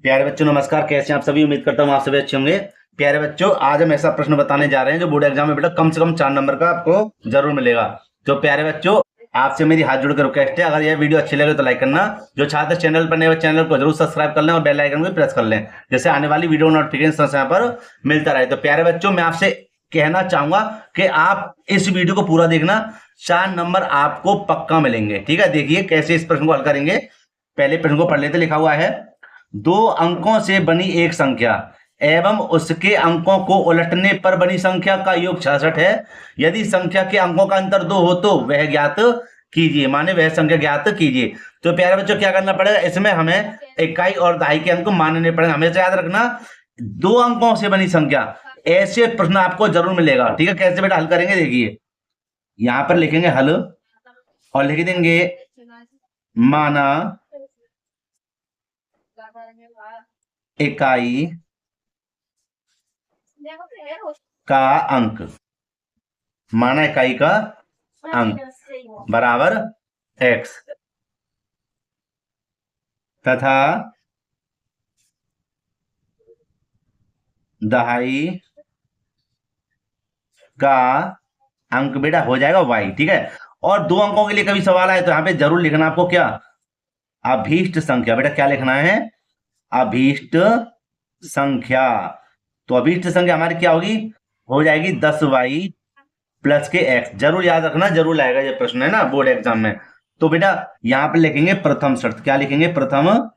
प्यारे बच्चों नमस्कार। कैसे हैं आप सभी? उम्मीद करता हूँ आप सभी अच्छे होंगे। प्यारे बच्चों, आज हम ऐसा प्रश्न बताने जा रहे हैं जो बोर्ड एग्जाम में बेटा कम से कम 4 नंबर का आपको जरूर मिलेगा। तो प्यारे बच्चों, आपसे मेरी हाथ जोड़कर रिक्वेस्ट है, अगर यह वीडियो अच्छी लगे तो लाइक करना। जो छात्र चैनल पर नए हो चैनल को जरूर सब्सक्राइब कर लें और बेल आइकन को प्रेस कर लें, जैसे आने वाली वीडियो नोटिफिकेशन समय पर मिलता रहे। तो प्यारे बच्चों, मैं आपसे कहना चाहूंगा कि आप इस वीडियो को पूरा देखना, 4 नंबर आपको पक्का मिलेंगे। ठीक है, देखिए कैसे इस प्रश्न को हल करेंगे। पहले प्रश्न को पढ़ लेते। लिखा हुआ है, 2 अंकों से बनी एक संख्या एवं उसके अंकों को उलटने पर बनी संख्या का योग 66 है। यदि संख्या के अंकों का अंतर 2 हो तो वह ज्ञात कीजिए, माने वह संख्या ज्ञात कीजिए। तो प्यारे बच्चों, क्या करना पड़ेगा इसमें? हमें इकाई और दहाई के अंक मानने पड़ेंगे। हमेशा याद रखना, 2 अंकों से बनी संख्या, ऐसे प्रश्न आपको जरूर मिलेगा। ठीक है, कैसे बेटा हल करेंगे? देखिए, यहां पर लिखेंगे हल और लिख देंगे माना इकाई का अंक, माना इकाई का अंक बराबर x तथा दहाई का अंक बेटा हो जाएगा y। ठीक है, और 2 अंकों के लिए कभी सवाल आए तो यहां पे जरूर लिखना आपको क्या? अभीष्ट संख्या। बेटा क्या लिखना है? अभीष्ट संख्या। तो अभीष्ट संख्या हमारी क्या होगी? हो जाएगी 10y प्लस के x। जरूर याद रखना, जरूर आएगा ये प्रश्न, है ना, बोर्ड एग्जाम में। तो बेटा यहां पर लिखेंगे प्रथम शर्त। क्या लिखेंगे? प्रथम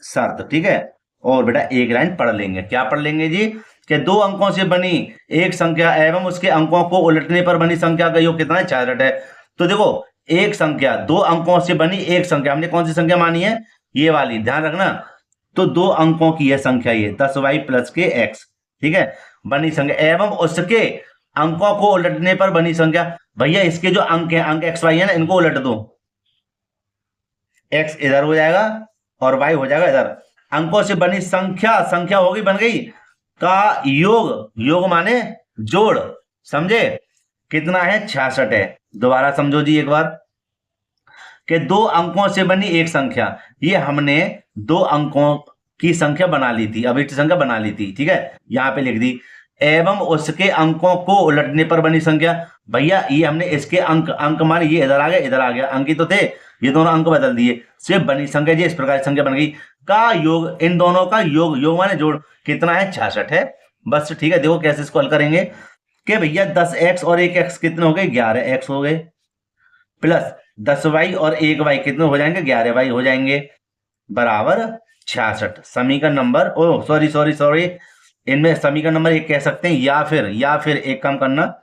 शर्त। ठीक है, और बेटा एक लाइन पढ़ लेंगे। क्या पढ़ लेंगे जी? कि 2 अंकों से बनी एक संख्या एवं उसके अंकों को उलटने पर बनी संख्या का योग कितना है? 66 है। तो देखो, एक संख्या, 2 अंकों से बनी एक संख्या, हमने कौन सी संख्या मानी है? ये वाली, ध्यान रखना। तो 2 अंकों की यह संख्या, ये 10y प्लस के x, ठीक है, बनी संख्या एवं उसके अंकों को उलटने पर बनी संख्या। भैया इसके जो अंक है, अंक एक्स वाई है ना, इनको उलट दो। x इधर हो जाएगा और y हो जाएगा इधर। अंकों से बनी संख्या, संख्या होगी, बन गई, का योग, योग माने जोड़, समझे? कितना है? 66 है। दोबारा समझो जी एक बार, कि 2 अंकों से बनी एक संख्या, ये हमने 2 अंकों की संख्या बना ली थी, अभिष्ट संख्या बना ली थी। ठीक है, यहां पे लिख दी, एवं उसके अंकों को उलटने पर बनी संख्या। भैया ये हमने इसके अंक, अंक माने ये इधर आ गया, इधर आ गया, अंक ही तो थे, ये दोनों अंक बदल दिए, सिर्फ बनी संख्या जी इस प्रकार की संख्या बन गई। का योग, इन दोनों का योग, योग माने जोड़, कितना है? 66 है। बस ठीक है, देखो कैसे इसको हल करेंगे। कि भैया 10x और 1x कितने हो गए? 11x हो गए, प्लस 10y और 1y कितने हो जाएंगे? 11y हो जाएंगे, बराबर 66। समीकरण नंबर, ओ सॉरी सॉरी सॉरी, इनमें समीकरण नंबर 1 कह सकते हैं, या फिर एक काम करना,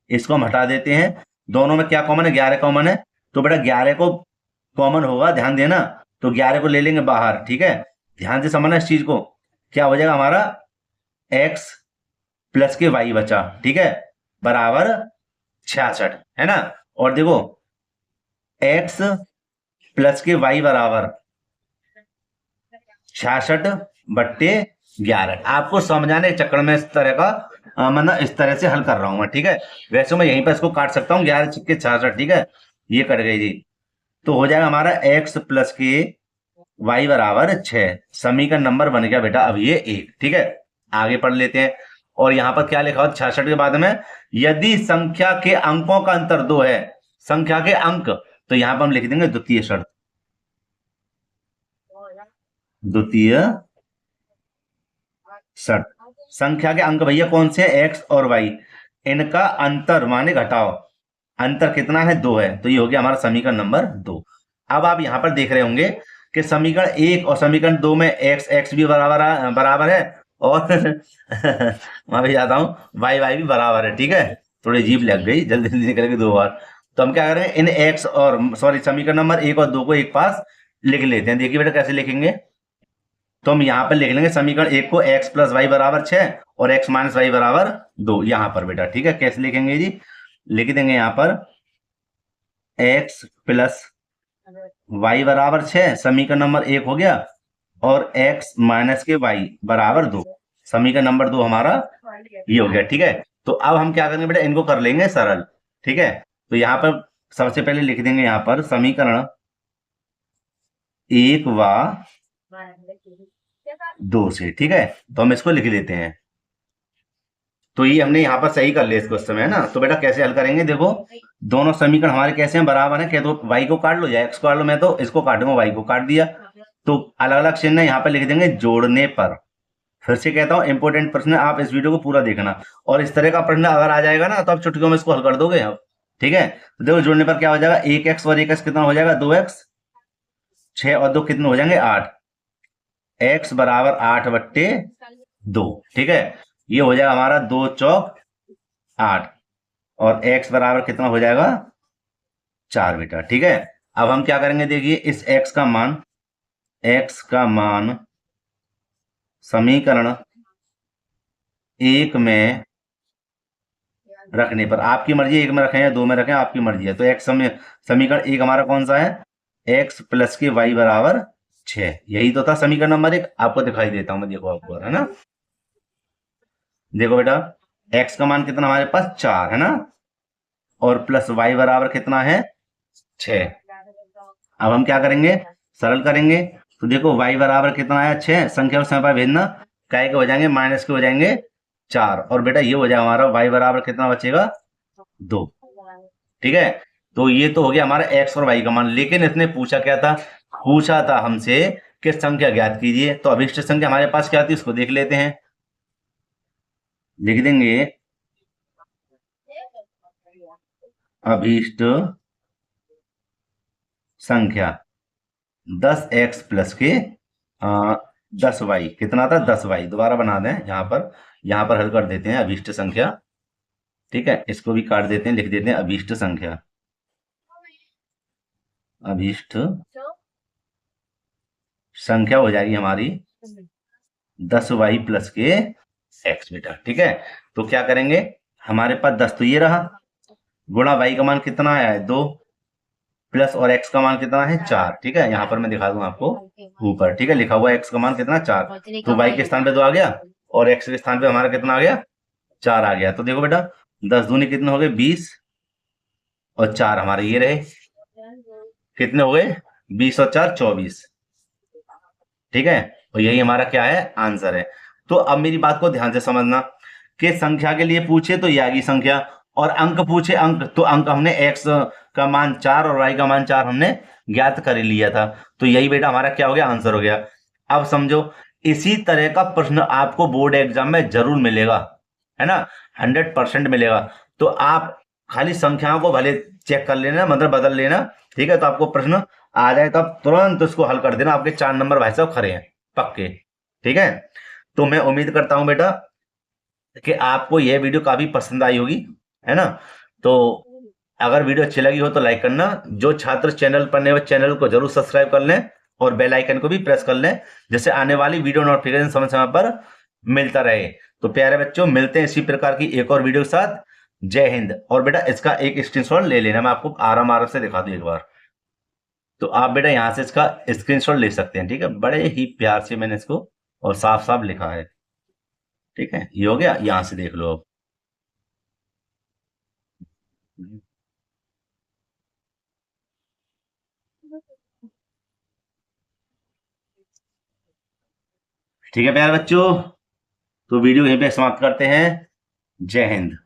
इसको हम हटा देते हैं। दोनों में क्या कॉमन है? 11 कॉमन है। तो बेटा 11 को कॉमन होगा, ध्यान देना, तो 11 को ले लेंगे बाहर। ठीक है, ध्यान से समझना इस चीज को। क्या हो जाएगा हमारा? x प्लस के y बचा, ठीक है, बराबर 66, है ना। और देखो, x प्लस के y बराबर 66/11। आपको समझाने के चक्कर में इस तरह का मतलब इस तरह से हल कर रहा हूं मैं। ठीक है, वैसे मैं यहीं पर इसको काट सकता हूँ, 11 छिक्के 66। ठीक है, ये कट गई जी। तो हो जाएगा हमारा x प्लस के y बराबर 6। समीकरण नंबर बन गया बेटा अब ये 1। ठीक है, आगे पढ़ लेते हैं। और यहां पर क्या लिखा हुआ? 66 के बाद में, यदि संख्या के अंकों का अंतर 2 है, संख्या के अंक, तो यहां पर हम लिख देंगे द्वितीय शर्त। द्वितीय शर्त, संख्या के अंक भैया कौन से? x और y, इनका अंतर माने घटाओ, अंतर कितना है? 2 है। तो ये हो गया हमारा समीकरण नंबर 2। अब आप यहां पर देख रहे होंगे कि समीकरण 1 और समीकरण 2 में x भी बराबर है, और मैं भी जाता हूं, y भी बराबर है। ठीक है, थोड़ी जीभ लग गई, जल्दी जल्दी निकल गई 2 बार। तो हम क्या करेंगे, इन x और सॉरी समीकरण नंबर 1 और 2 को एक पास लिख लेते हैं। देखिए बेटा कैसे लिखेंगे। तो हम यहां पर लिख लेंगे समीकरण 1 को x प्लस वाई बराबर 6 और x माइनस वाई बराबर 2, यहां पर बेटा। ठीक है, कैसे लिखेंगे जी? लिख देंगे यहां पर x प्लस वाई बराबर 6, समीकरण नंबर 1 हो गया, और x माइनस के y बराबर 2, समीकरण नंबर 2 हमारा ये हो गया। ठीक है, तो अब हम क्या करेंगे बेटा, इनको कर लेंगे सरल। ठीक है, तो यहां पर सबसे पहले लिख देंगे यहां पर समीकरण 1 व 2 से, ठीक है। तो हम इसको लिख लेते हैं। तो ये हमने यहाँ पर सही कर लिया इसको, इस समय, है ना। तो बेटा कैसे हल करेंगे, देखो दोनों समीकरण हमारे कैसे हैं, बराबर हैं। क्या तो y को काट लो या x को काट लो, मैं तो इसको काटूंगा, y को काट दिया। तो अलग अलग चिन्ह यहाँ पर लिख देंगे जोड़ने पर। फिर से कहता हूँ, इंपॉर्टेंट प्रश्न है, आप इस वीडियो को पूरा देखना। और इस तरह का प्रश्न अगर आ जाएगा ना, तो आप चुटकियों में इसको हल कर दोगे अब, ठीक है। तो देखो जोड़ने पर क्या हो जाएगा, 1x और 1x कितना हो जाएगा, 2x। 6 और 2 कितने हो जाएंगे, 8। x बराबर 8/2, ठीक है। ये हो जाएगा हमारा 2 चौक 8, और x बराबर कितना हो जाएगा, 4 बेटा, ठीक है। अब हम क्या करेंगे, देखिए इस x का मान समीकरण 1 में रखने पर, आपकी मर्जी 1 में रखें या 2 में रखें, आपकी मर्जी है। तो x समीकरण 1 हमारा कौन सा है, x प्लस के y बराबर 6। यही तो था समीकरण नंबर 1। आपको दिखाई देता हूं मैं, देखो आपको, है ना। देखो बेटा, x का मान कितना हमारे पास 4 है ना, और प्लस y बराबर कितना है 6। अब हम क्या करेंगे, सरल करेंगे। तो देखो y बराबर कितना आया 6, संख्या और समय पर भेजना, काय के हो जाएंगे, माइनस के हो जाएंगे 4, और बेटा ये हो जाएगा हमारा y बराबर कितना बचेगा, 2, ठीक है। तो ये तो हो गया हमारा x और y का मान। लेकिन इसने पूछा क्या था, पूछा था हमसे कि संख्या ज्ञात कीजिए। तो अभिष्ट संख्या हमारे पास क्या थी, उसको देख लेते हैं। लिख देंगे अभीष्ट संख्या 10x प्लस के 10y, कितना था 10y। दोबारा बना दें, यहाँ पर हल कर देते हैं अभीष्ट संख्या, ठीक है। इसको भी काट देते हैं, लिख देते हैं अभीष्ट संख्या, अभीष्ट संख्या हो जाएगी हमारी 10y प्लस के x बेटा, ठीक है। तो क्या करेंगे, हमारे पास 10 तो ये रहा, गुणा y का मान कितना आया है 2, प्लस और x का मान कितना है 4, ठीक है। यहाँ पर मैं दिखा दूं आपको ऊपर, ठीक है, लिखा हुआ x का मान कितना 4। तो y के स्थान पे 2 आ गया, और x के स्थान पे हमारा कितना आ गया, 4 आ गया। तो देखो बेटा 10 दूनी कितने हो गए 20, और 4 हमारे ये रहे, कितने हो गए 20 और 4 24, ठीक है। और यही हमारा क्या है, आंसर है। तो अब मेरी बात को ध्यान से समझना, कि संख्या के लिए पूछे तो ये आ गई संख्या, और अंक पूछे अंक, तो अंक हमने x का मान 4 और y का मान 4 हमने ज्ञात कर लिया था। तो यही बेटा हमारा क्या हो गया, आंसर हो गया। अब समझो, इसी तरह का प्रश्न आपको बोर्ड एग्जाम में जरूर मिलेगा, है ना, 100% मिलेगा। तो आप खाली संख्याओं को भले चेक कर लेना, मतलब बदल लेना, ठीक है। तो आपको प्रश्न आ जाए तो आप तुरंत उसको हल कर देना, आपके 4 नंबर भाई साहब खड़े हैं पक्के, ठीक है। तो मैं उम्मीद करता हूं बेटा कि आपको यह वीडियो काफी पसंद आई होगी, है ना। तो अगर वीडियो अच्छी लगी हो तो लाइक करना, जो छात्र चैनल पर नए, चैनल को जरूर सब्सक्राइब कर लें, और बेल आइकन को भी प्रेस कर लें, जिससे आने वाली वीडियो नोटिफिकेशन समय समय पर मिलता रहे। तो प्यारे बच्चों, मिलते हैं इसी प्रकार की एक और वीडियो के साथ। जय हिंद। और बेटा इसका एक स्क्रीनशॉट ले लेना, मैं आपको आराम आराम से दिखा दूं एक बार। तो आप बेटा यहां से इसका स्क्रीनशॉट ले सकते हैं, ठीक है। बड़े ही प्यार से मैंने इसको और साफ साफ लिखा है, ठीक है। ये हो गया, यहां से देख लो अब। ठीक है प्यारे बच्चों, तो वीडियो यहीं पे समाप्त करते हैं। जय हिंद।